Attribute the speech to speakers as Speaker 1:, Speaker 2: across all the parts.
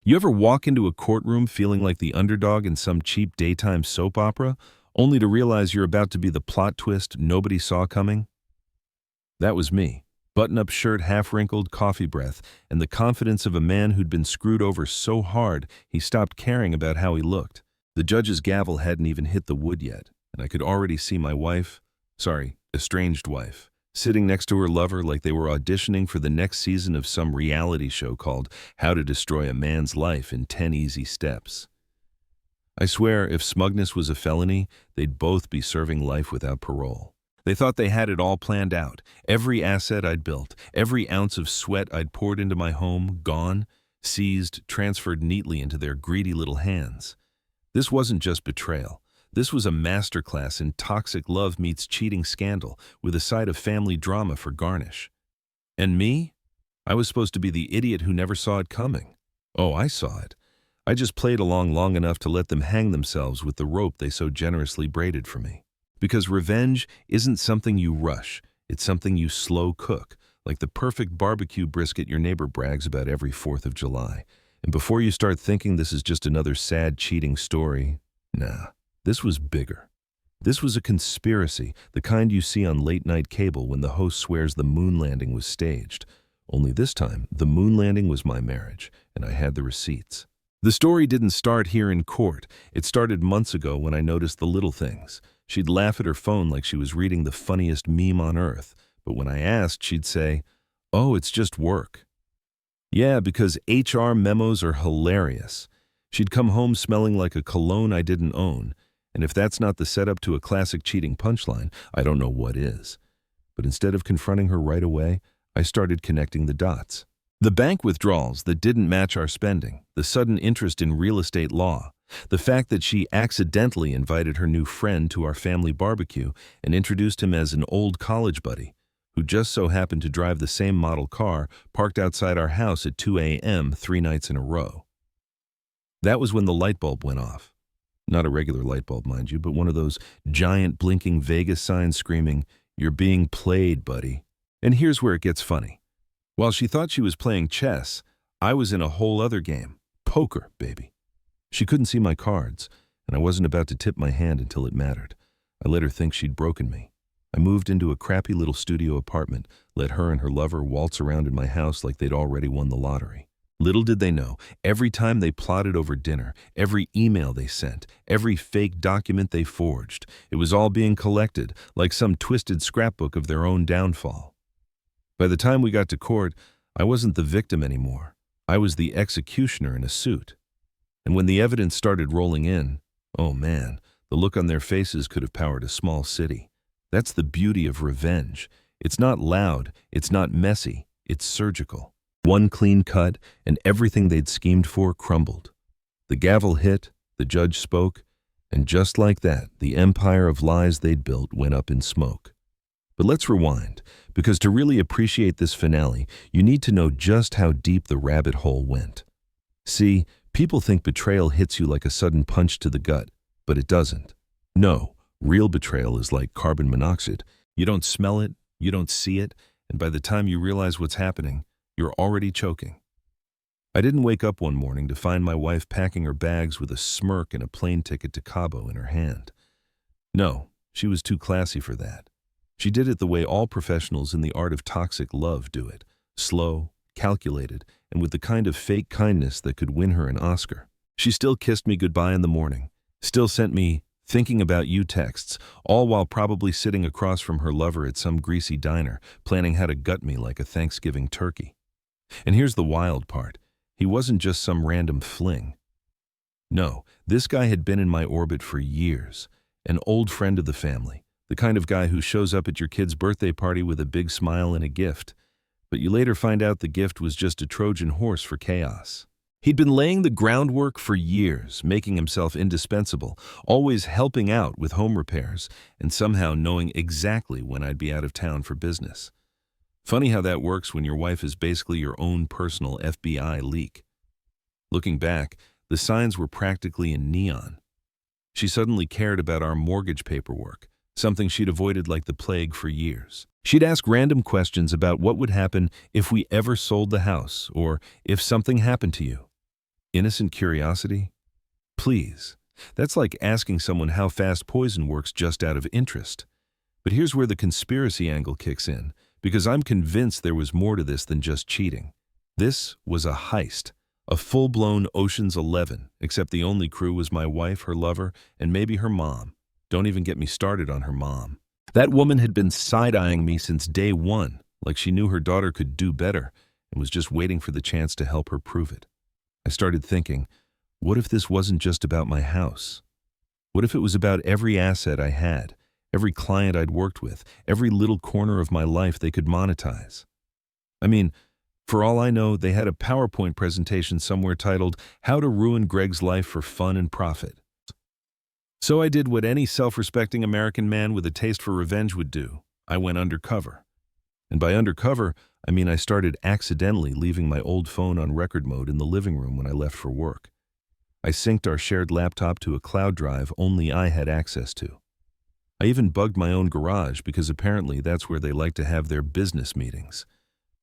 Speaker 1: You ever walk into a courtroom feeling like the underdog in some cheap daytime soap opera, only to realize you're about to be the plot twist nobody saw coming? That was me. Button-up shirt, half-wrinkled, coffee breath, and the confidence of a man who'd been screwed over so hard he stopped caring about how he looked. The judge's gavel hadn't even hit the wood yet, and I could already see my estranged wife, sitting next to her lover like they were auditioning for the next season of some reality show called How to Destroy a Man's Life in 10 Easy Steps. I swear, if smugness was a felony, they'd both be serving life without parole. They thought they had it all planned out. Every asset I'd built, every ounce of sweat I'd poured into my home, gone, seized, transferred neatly into their greedy little hands. This wasn't just betrayal. This was a masterclass in toxic love meets cheating scandal, with a side of family drama for garnish. And me? I was supposed to be the idiot who never saw it coming. Oh, I saw it. I just played along long enough to let them hang themselves with the rope they so generously braided for me. Because revenge isn't something you rush, it's something you slow cook, like the perfect barbecue brisket your neighbor brags about every 4th of July. And before you start thinking this is just another sad cheating story, nah. This was bigger. This was a conspiracy, the kind you see on late-night cable when the host swears the moon landing was staged. Only this time, the moon landing was my marriage, and I had the receipts. The story didn't start here in court. It started months ago when I noticed the little things. She'd laugh at her phone like she was reading the funniest meme on earth, but when I asked, she'd say, "Oh, it's just work." Yeah, because HR memos are hilarious. She'd come home smelling like a cologne I didn't own. And if that's not the setup to a classic cheating punchline, I don't know what is. But instead of confronting her right away, I started connecting the dots. The bank withdrawals that didn't match our spending, the sudden interest in real estate law, the fact that she accidentally invited her new friend to our family barbecue and introduced him as an old college buddy, who just so happened to drive the same model car parked outside our house at 2 a.m. 3 nights in a row. That was when the light bulb went off. Not a regular light bulb, mind you, but one of those giant blinking Vegas signs screaming, "You're being played, buddy." And here's where it gets funny. While she thought she was playing chess, I was in a whole other game. Poker, baby. She couldn't see my cards, and I wasn't about to tip my hand until it mattered. I let her think she'd broken me. I moved into a crappy little studio apartment, let her and her lover waltz around in my house like they'd already won the lottery. Little did they know, every time they plotted over dinner, every email they sent, every fake document they forged, it was all being collected like some twisted scrapbook of their own downfall. By the time we got to court, I wasn't the victim anymore. I was the executioner in a suit. And when the evidence started rolling in, oh man, the look on their faces could have powered a small city. That's the beauty of revenge. It's not loud, it's not messy, it's surgical. One clean cut, and everything they'd schemed for crumbled. The gavel hit, the judge spoke, and just like that, the empire of lies they'd built went up in smoke. But let's rewind, because to really appreciate this finale, you need to know just how deep the rabbit hole went. See, people think betrayal hits you like a sudden punch to the gut, but it doesn't. No, real betrayal is like carbon monoxide. You don't smell it, you don't see it, and by the time you realize what's happening, you're already choking. I didn't wake up one morning to find my wife packing her bags with a smirk and a plane ticket to Cabo in her hand. No, she was too classy for that. She did it the way all professionals in the art of toxic love do it, slow, calculated, and with the kind of fake kindness that could win her an Oscar. She still kissed me goodbye in the morning, still sent me thinking about you texts, all while probably sitting across from her lover at some greasy diner, planning how to gut me like a Thanksgiving turkey. And here's the wild part. He wasn't just some random fling. No, this guy had been in my orbit for years, an old friend of the family, the kind of guy who shows up at your kid's birthday party with a big smile and a gift, but you later find out the gift was just a Trojan horse for chaos. He'd been laying the groundwork for years, making himself indispensable, always helping out with home repairs, and somehow knowing exactly when I'd be out of town for business. Funny how that works when your wife is basically your own personal FBI leak. Looking back, the signs were practically in neon. She suddenly cared about our mortgage paperwork, something she'd avoided like the plague for years. She'd ask random questions about what would happen if we ever sold the house or if something happened to you. Innocent curiosity? Please. That's like asking someone how fast poison works just out of interest. But here's where the conspiracy angle kicks in, because I'm convinced there was more to this than just cheating. This was a heist, a full-blown Ocean's 11, except the only crew was my wife, her lover, and maybe her mom. Don't even get me started on her mom. That woman had been side-eyeing me since day one, like she knew her daughter could do better and was just waiting for the chance to help her prove it. I started thinking, what if this wasn't just about my house? What if it was about every asset I had, every client I'd worked with, every little corner of my life they could monetize? I mean, for all I know, they had a PowerPoint presentation somewhere titled, "How to Ruin Greg's Life for Fun and Profit." So I did what any self-respecting American man with a taste for revenge would do. I went undercover. And by undercover, I mean I started accidentally leaving my old phone on record mode in the living room when I left for work. I synced our shared laptop to a cloud drive only I had access to. I even bugged my own garage because apparently that's where they like to have their business meetings.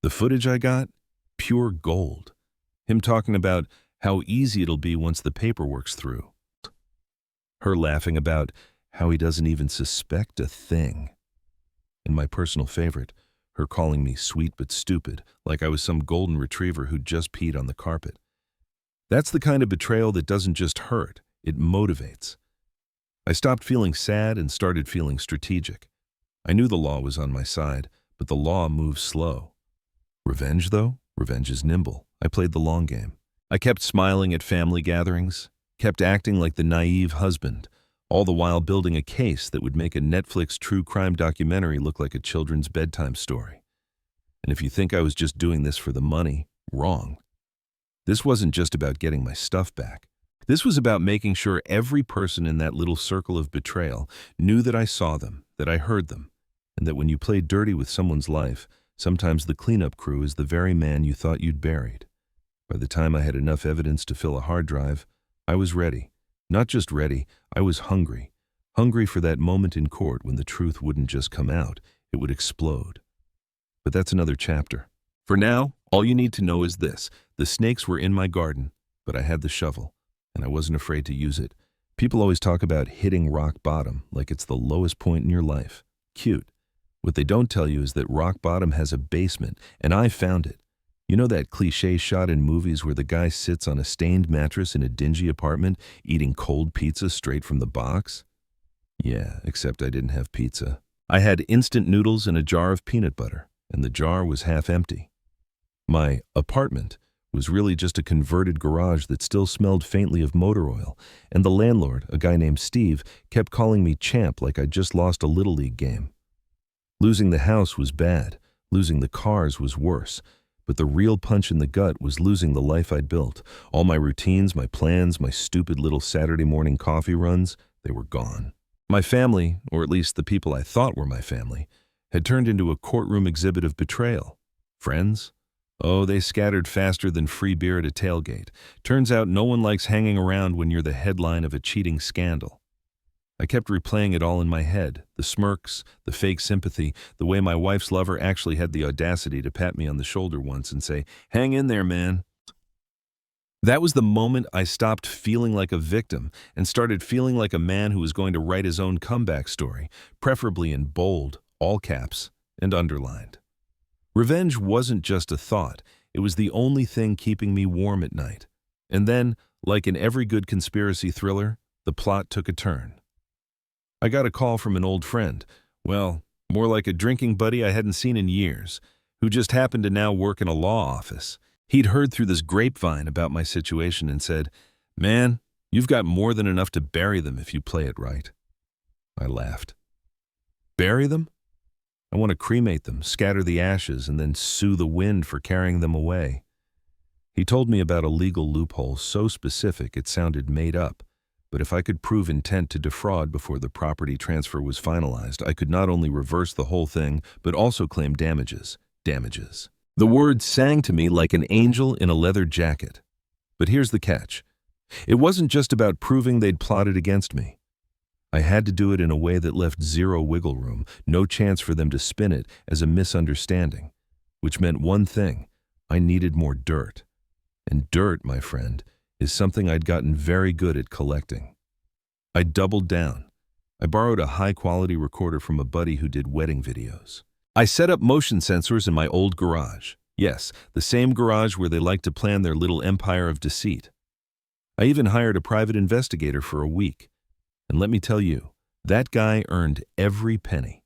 Speaker 1: The footage I got? Pure gold. Him talking about how easy it'll be once the paperwork's through. Her laughing about how he doesn't even suspect a thing. And my personal favorite, her calling me sweet but stupid, like I was some golden retriever who'd just peed on the carpet. That's the kind of betrayal that doesn't just hurt, it motivates. I stopped feeling sad and started feeling strategic. I knew the law was on my side, but the law moves slow. Revenge, though? Revenge is nimble. I played the long game. I kept smiling at family gatherings, kept acting like the naive husband, all the while building a case that would make a Netflix true crime documentary look like a children's bedtime story. And if you think I was just doing this for the money, wrong. This wasn't just about getting my stuff back. This was about making sure every person in that little circle of betrayal knew that I saw them, that I heard them, and that when you play dirty with someone's life, sometimes the cleanup crew is the very man you thought you'd buried. By the time I had enough evidence to fill a hard drive, I was ready. Not just ready, I was hungry. Hungry for that moment in court when the truth wouldn't just come out, it would explode. But that's another chapter. For now, all you need to know is this. The snakes were in my garden, but I had the shovel, and I wasn't afraid to use it. People always talk about hitting rock bottom like it's the lowest point in your life. Cute. What they don't tell you is that rock bottom has a basement, and I found it. You know that cliché shot in movies where the guy sits on a stained mattress in a dingy apartment eating cold pizza straight from the box? Yeah, except I didn't have pizza. I had instant noodles and a jar of peanut butter, and the jar was half empty. My apartment was really just a converted garage that still smelled faintly of motor oil, and the landlord, a guy named Steve, kept calling me champ like I'd just lost a Little League game. Losing the house was bad. Losing the cars was worse. But the real punch in the gut was losing the life I'd built. All my routines, my plans, my stupid little Saturday morning coffee runs, they were gone. My family, or at least the people I thought were my family, had turned into a courtroom exhibit of betrayal. Friends? Oh, they scattered faster than free beer at a tailgate. Turns out no one likes hanging around when you're the headline of a cheating scandal. I kept replaying it all in my head, the smirks, the fake sympathy, the way my wife's lover actually had the audacity to pat me on the shoulder once and say, "Hang in there, man." That was the moment I stopped feeling like a victim and started feeling like a man who was going to write his own comeback story, preferably in bold, all caps, and underlined. Revenge wasn't just a thought, it was the only thing keeping me warm at night. And then, like in every good conspiracy thriller, the plot took a turn. I got a call from an old friend, well, more like a drinking buddy I hadn't seen in years, who just happened to now work in a law office. He'd heard through this grapevine about my situation and said, "Man, you've got more than enough to bury them if you play it right." I laughed. Bury them? I want to cremate them, scatter the ashes, and then sue the wind for carrying them away. He told me about a legal loophole so specific it sounded made up. But if I could prove intent to defraud before the property transfer was finalized, I could not only reverse the whole thing, but also claim damages. Damages. The words sang to me like an angel in a leather jacket. But here's the catch. It wasn't just about proving they'd plotted against me. I had to do it in a way that left zero wiggle room, no chance for them to spin it as a misunderstanding, which meant one thing: I needed more dirt. And dirt, my friend, is something I'd gotten very good at collecting. I doubled down. I borrowed a high-quality recorder from a buddy who did wedding videos. I set up motion sensors in my old garage. Yes, the same garage where they like to plan their little empire of deceit. I even hired a private investigator for a week. And let me tell you, that guy earned every penny.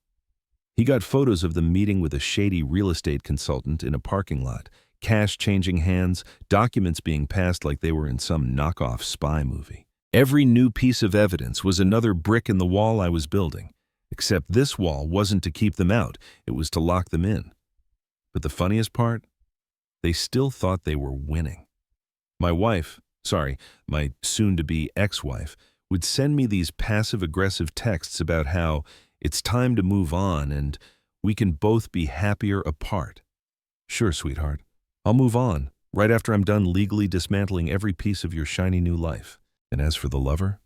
Speaker 1: He got photos of them meeting with a shady real estate consultant in a parking lot, cash changing hands, documents being passed like they were in some knockoff spy movie. Every new piece of evidence was another brick in the wall I was building, except this wall wasn't to keep them out, it was to lock them in. But the funniest part? They still thought they were winning. My soon-to-be ex-wife, would send me these passive-aggressive texts about how it's time to move on and we can both be happier apart. Sure, sweetheart, I'll move on right after I'm done legally dismantling every piece of your shiny new life. And as for the lover,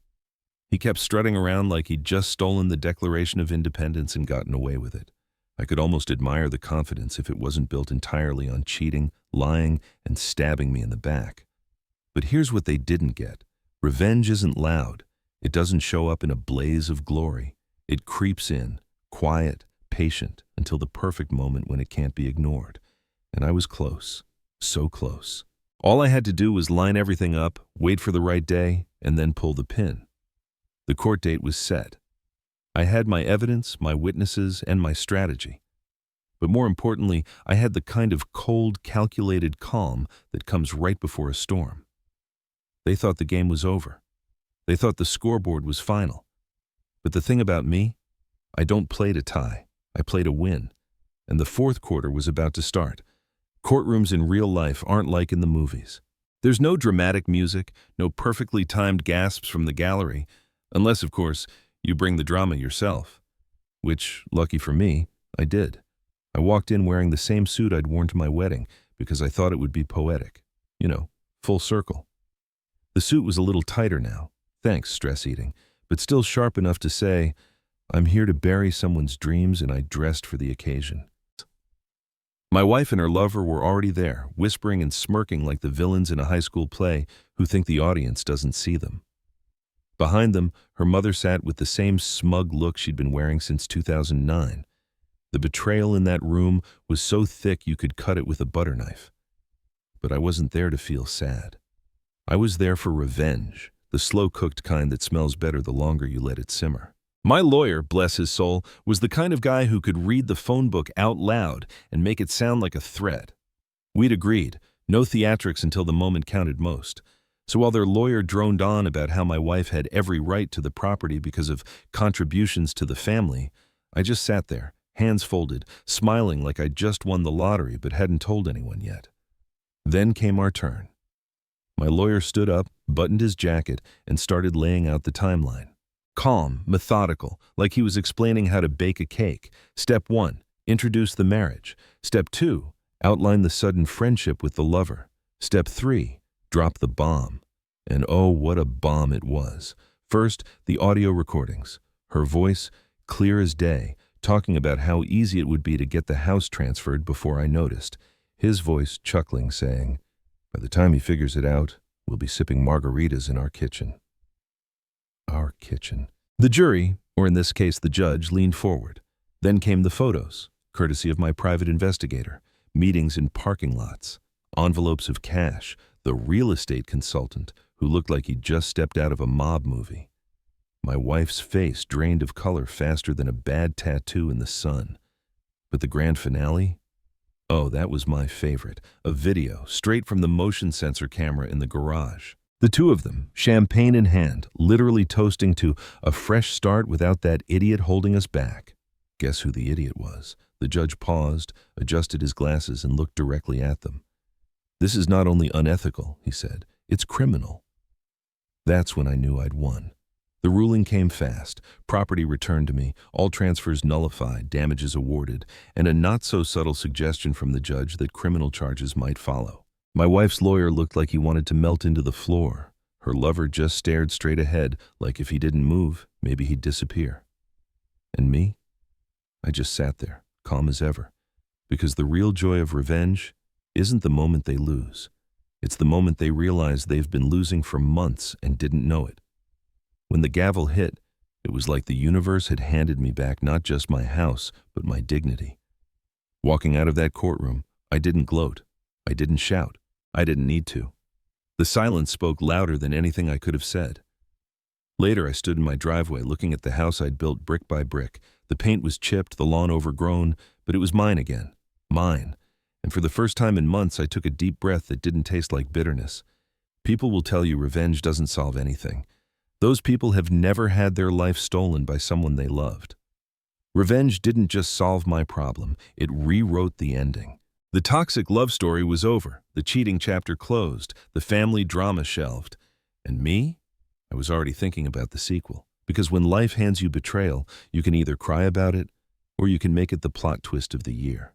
Speaker 1: he kept strutting around like he'd just stolen the Declaration of Independence and gotten away with it. I could almost admire the confidence if it wasn't built entirely on cheating, lying, and stabbing me in the back. But here's what they didn't get. Revenge isn't loud. It doesn't show up in a blaze of glory. It creeps in, quiet, patient, until the perfect moment when it can't be ignored. And I was close, so close. All I had to do was line everything up, wait for the right day, and then pull the pin. The court date was set. I had my evidence, my witnesses, and my strategy. But more importantly, I had the kind of cold, calculated calm that comes right before a storm. They thought the game was over. They thought the scoreboard was final. But the thing about me, I don't play to tie. I play to win. And the fourth quarter was about to start. Courtrooms in real life aren't like in the movies. There's no dramatic music, no perfectly timed gasps from the gallery, unless, of course, you bring the drama yourself. Which, lucky for me, I did. I walked in wearing the same suit I'd worn to my wedding because I thought it would be poetic. You know, full circle. The suit was a little tighter now, thanks stress eating, but still sharp enough to say, I'm here to bury someone's dreams and I dressed for the occasion. My wife and her lover were already there, whispering and smirking like the villains in a high school play who think the audience doesn't see them. Behind them, her mother sat with the same smug look she'd been wearing since 2009. The betrayal in that room was so thick you could cut it with a butter knife. But I wasn't there to feel sad. I was there for revenge, the slow-cooked kind that smells better the longer you let it simmer. My lawyer, bless his soul, was the kind of guy who could read the phone book out loud and make it sound like a threat. We'd agreed, no theatrics until the moment counted most. So while their lawyer droned on about how my wife had every right to the property because of contributions to the family, I just sat there, hands folded, smiling like I'd just won the lottery but hadn't told anyone yet. Then came our turn. My lawyer stood up, buttoned his jacket, and started laying out the timeline. Calm, methodical, like he was explaining how to bake a cake. Step 1, introduce the marriage. Step 2, outline the sudden friendship with the lover. Step 3, drop the bomb. And oh, what a bomb it was. First, the audio recordings. Her voice, clear as day, talking about how easy it would be to get the house transferred before I noticed. His voice chuckling, saying, by the time he figures it out, we'll be sipping margaritas in our kitchen. Our kitchen. The jury, or in this case the judge, leaned forward. Then came the photos, courtesy of my private investigator, meetings in parking lots, envelopes of cash, the real estate consultant who looked like he'd just stepped out of a mob movie. My wife's face drained of color faster than a bad tattoo in the sun. But the grand finale? Oh, that was my favorite, a video straight from the motion sensor camera in the garage. The two of them, champagne in hand, literally toasting to a fresh start without that idiot holding us back. Guess who the idiot was? The judge paused, adjusted his glasses, and looked directly at them. This is not only unethical, he said, it's criminal. That's when I knew I'd won. The ruling came fast, property returned to me, all transfers nullified, damages awarded, and a not-so-subtle suggestion from the judge that criminal charges might follow. My wife's lawyer looked like he wanted to melt into the floor. Her lover just stared straight ahead, like if he didn't move, maybe he'd disappear. And me? I just sat there, calm as ever, because the real joy of revenge isn't the moment they lose. It's the moment they realize they've been losing for months and didn't know it. When the gavel hit, it was like the universe had handed me back not just my house, but my dignity. Walking out of that courtroom, I didn't gloat. I didn't shout. I didn't need to. The silence spoke louder than anything I could have said. Later, I stood in my driveway looking at the house I'd built brick by brick. The paint was chipped, the lawn overgrown, but it was mine again. Mine. And for the first time in months, I took a deep breath that didn't taste like bitterness. People will tell you revenge doesn't solve anything. Those people have never had their life stolen by someone they loved. Revenge didn't just solve my problem, it rewrote the ending. The toxic love story was over, the cheating chapter closed, the family drama shelved. And me? I was already thinking about the sequel. Because when life hands you betrayal, you can either cry about it, or you can make it the plot twist of the year.